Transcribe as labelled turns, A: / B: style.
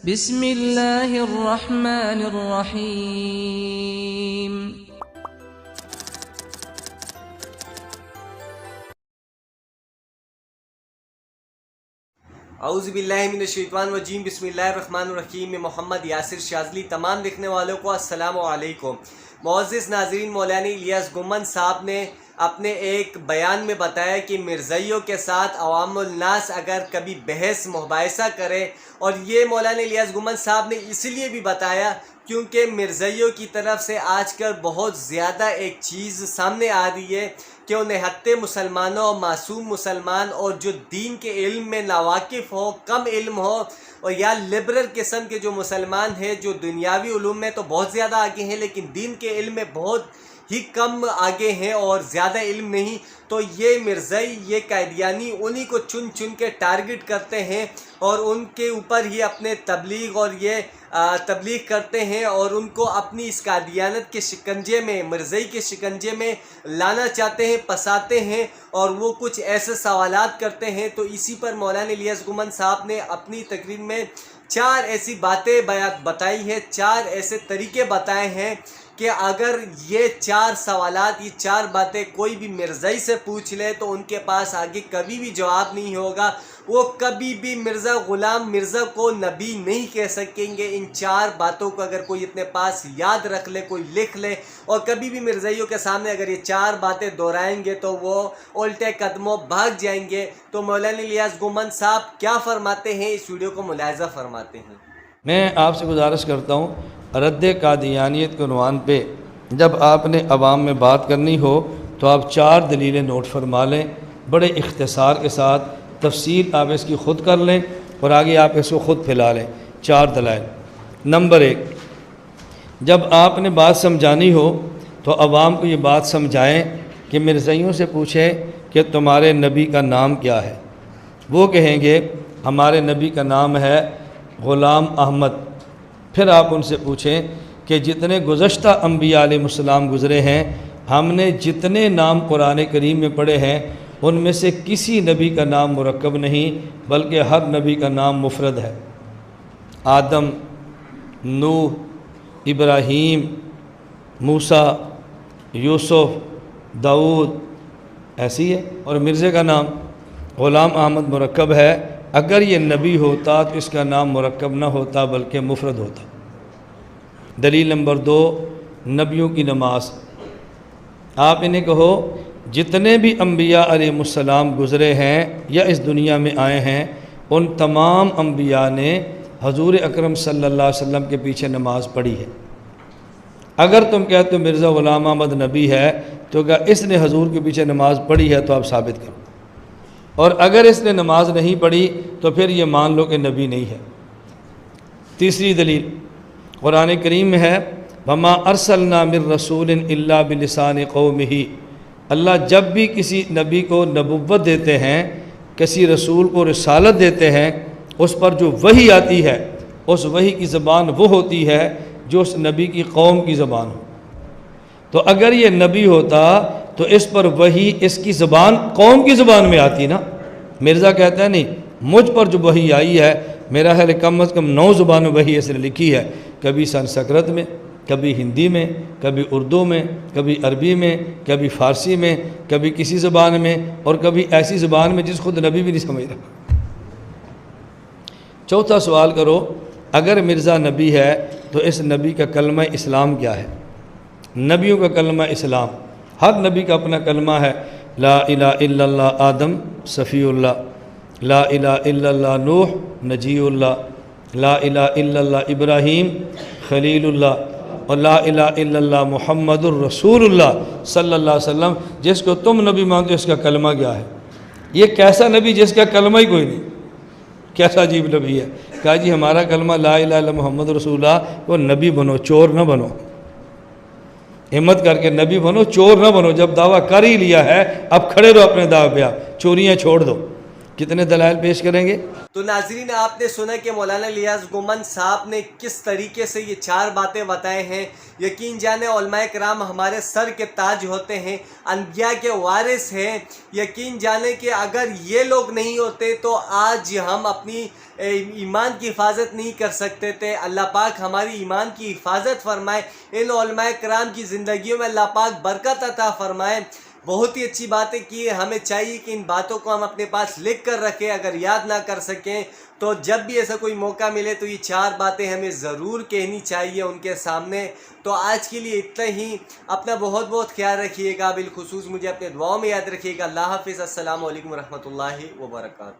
A: بسم اللہ الرحمن الرحیم۔
B: اعوذ باللہ من الشیطان الرجیم، بسم اللہ الرحمن الرحیم۔ میں محمد یاسر شاذلی تمام دیکھنے والوں کو السلام علیکم۔ معزز ناظرین، مولانا الیاس گمن صاحب نے اپنے ایک بیان میں بتایا کہ مرزائیوں کے ساتھ عوام الناس اگر کبھی بحث مباحثہ کرے، اور یہ مولانا الیاس گمن صاحب نے اس لیے بھی بتایا کیونکہ مرزائیوں کی طرف سے آج کل بہت زیادہ ایک چیز سامنے آ رہی ہے کہ وہ نہتے مسلمانوں اور معصوم مسلمان اور جو دین کے علم میں ناواقف ہو، کم علم ہو، اور یا لبرل قسم کے جو مسلمان ہیں جو دنیاوی علوم میں تو بہت زیادہ آگے ہیں لیکن دین کے علم میں بہت ہی کم آگے ہیں اور زیادہ علم نہیں، تو یہ مرزائی، یہ قادیانی انہی کو چن چن کے ٹارگٹ کرتے ہیں اور ان کے اوپر ہی اپنے تبلیغ اور یہ تبلیغ کرتے ہیں اور ان کو اپنی اس قادیانت کے شکنجے میں، مرزائی کے شکنجے میں لانا چاہتے ہیں، پھنساتے ہیں، اور وہ کچھ ایسے سوالات کرتے ہیں۔ تو اسی پر مولانا الیاس گمن صاحب نے اپنی تقریر میں 4 ایسی باتیں بتائی ہیں، 4 ایسے طریقے بتائے ہیں کہ اگر یہ 4 سوالات، یہ 4 باتیں کوئی بھی مرزائی سے پوچھ لے تو ان کے پاس آگے کبھی بھی جواب نہیں ہوگا، وہ کبھی بھی مرزا غلام مرزا کو نبی نہیں کہہ سکیں گے۔ ان 4 باتوں کو اگر کوئی اپنے پاس یاد رکھ لے، کوئی لکھ لے، اور کبھی بھی مرزائیوں کے سامنے اگر یہ 4 باتیں دہرائیں گے تو وہ الٹے قدموں بھاگ جائیں گے۔ تو مولانا الیاس گمن صاحب کیا فرماتے ہیں، اس ویڈیو کو ملاحظہ فرماتے ہیں۔
C: میں آپ سے گزارش کرتا ہوں، رد قادیانیت کے عنوان پہ جب آپ نے عوام میں بات کرنی ہو تو آپ 4 دلیلیں نوٹ فرما لیں، بڑے اختصار کے ساتھ، تفصیل آپ اس کی خود کر لیں اور آگے آپ اس کو خود پھیلا لیں۔ 4 دلائل۔ نمبر 1، جب آپ نے بات سمجھانی ہو تو عوام کو یہ بات سمجھائیں کہ مرزائیوں سے پوچھیں کہ تمہارے نبی کا نام کیا ہے، وہ کہیں گے ہمارے نبی کا نام ہے غلام احمد۔ پھر آپ ان سے پوچھیں کہ جتنے گزشتہ انبیاء علیہ السلام گزرے ہیں، ہم نے جتنے نام قرآن کریم میں پڑھے ہیں ان میں سے کسی نبی کا نام مرکب نہیں بلکہ ہر نبی کا نام مفرد ہے۔ آدم، نوح، ابراہیم، موسیٰ، یوسف، داؤد، ایسی ہے۔ اور مرزے کا نام غلام احمد مرکب ہے، اگر یہ نبی ہوتا تو اس کا نام مرکب نہ ہوتا بلکہ مفرد ہوتا۔ دلیل نمبر 2، نبیوں کی نماز۔ آپ انہیں کہو جتنے بھی انبیاء علیہ السلام گزرے ہیں یا اس دنیا میں آئے ہیں، ان تمام انبیاء نے حضور اکرم صلی اللہ علیہ وسلم کے پیچھے نماز پڑھی ہے۔ اگر تم کہتے ہو مرزا غلام احمد نبی ہے تو اگر اس نے حضور کے پیچھے نماز پڑھی ہے تو آپ ثابت کرو، اور اگر اس نے نماز نہیں پڑھی تو پھر یہ مان لو کہ نبی نہیں ہے۔ تیسری دلیل قرآن کریم میں ہے، وَمَا أَرْسَلْنَا مِن رَّسُولٍ إِلَّا بِلِسَانِ قَوْمِهِ۔ اللہ جب بھی کسی نبی کو نبوت دیتے ہیں، کسی رسول کو رسالت دیتے ہیں، اس پر جو وحی آتی ہے اس وحی کی زبان وہ ہوتی ہے جو اس نبی کی قوم کی زبان ہو۔ تو اگر یہ نبی ہوتا تو اس پر وحی اس کی زبان قوم کی زبان میں آتی نا۔ مرزا کہتا ہے نہیں، مجھ پر جو وحی آئی ہے میرا خیال کم از کم 9 زبان میں وحی اس نے لکھی ہے، کبھی سنسکرت میں، کبھی ہندی میں، کبھی اردو میں، کبھی عربی میں، کبھی فارسی میں، کبھی کسی زبان میں، اور کبھی ایسی زبان میں جس خود نبی بھی نہیں سمجھ رہا۔ چوتھا سوال کرو، اگر مرزا نبی ہے تو اس نبی کا کلمہ اسلام کیا ہے؟ نبیوں کا کلمہ اسلام، ہر نبی کا اپنا کلمہ ہے۔ لا الہ الا اللہ آدم صفی اللہ، لا الہ الا اللہ نوح نجی اللہ، لا الہ الا اللہ ابراہیم خلیل اللہ، اور لا الہ الا اللہ محمد الرسول اللہ صلی اللہ علیہ وسلم۔ جس کو تم نبی مانتے ہو اس کا کلمہ کیا ہے؟ یہ کیسا نبی جس کا کلمہ ہی کوئی نہیں، کیسا عجیب نبی ہے۔ کہا جی ہمارا کلمہ لا الہ الا محمد رسول اللہ، وہ نبی بنو، چور نہ بنو، ہمت کر کے نبی بنو، چور نہ بنو۔ جب دعویٰ کر ہی لیا ہے اب کھڑے رہو اپنے دعوے پہ، آپ چوریاں چھوڑ دو کتنے دلائل پیش کریں گے؟
B: تو ناظرین آپ نے سنا کہ مولانا الیاس گومن صاحب نے کس طریقے سے یہ 4 باتیں بتائے ہیں۔ یقین جانے علماء کرام ہمارے سر کے تاج ہوتے ہیں، انبیاء کے وارث ہیں۔ یقین جانے کہ اگر یہ لوگ نہیں ہوتے تو آج ہم اپنی ایمان کی حفاظت نہیں کر سکتے تھے۔ اللہ پاک ہماری ایمان کی حفاظت فرمائے، ان علماء کرام کی زندگیوں میں اللہ پاک برکت عطا فرمائے۔ بہت ہی اچھی باتیں کی ہیں، ہمیں چاہیے کہ ان باتوں کو ہم اپنے پاس لکھ کر رکھیں، اگر یاد نہ کر سکیں تو جب بھی ایسا کوئی موقع ملے تو یہ 4 باتیں ہمیں ضرور کہنی چاہیے ان کے سامنے۔ تو آج کے لیے اتنا ہی، اپنا بہت بہت خیال رکھیے گا، بالخصوص مجھے اپنے دعاؤں میں یاد رکھیے گا۔ اللہ حافظ، السلام علیکم ورحمۃ اللہ وبرکاتہ۔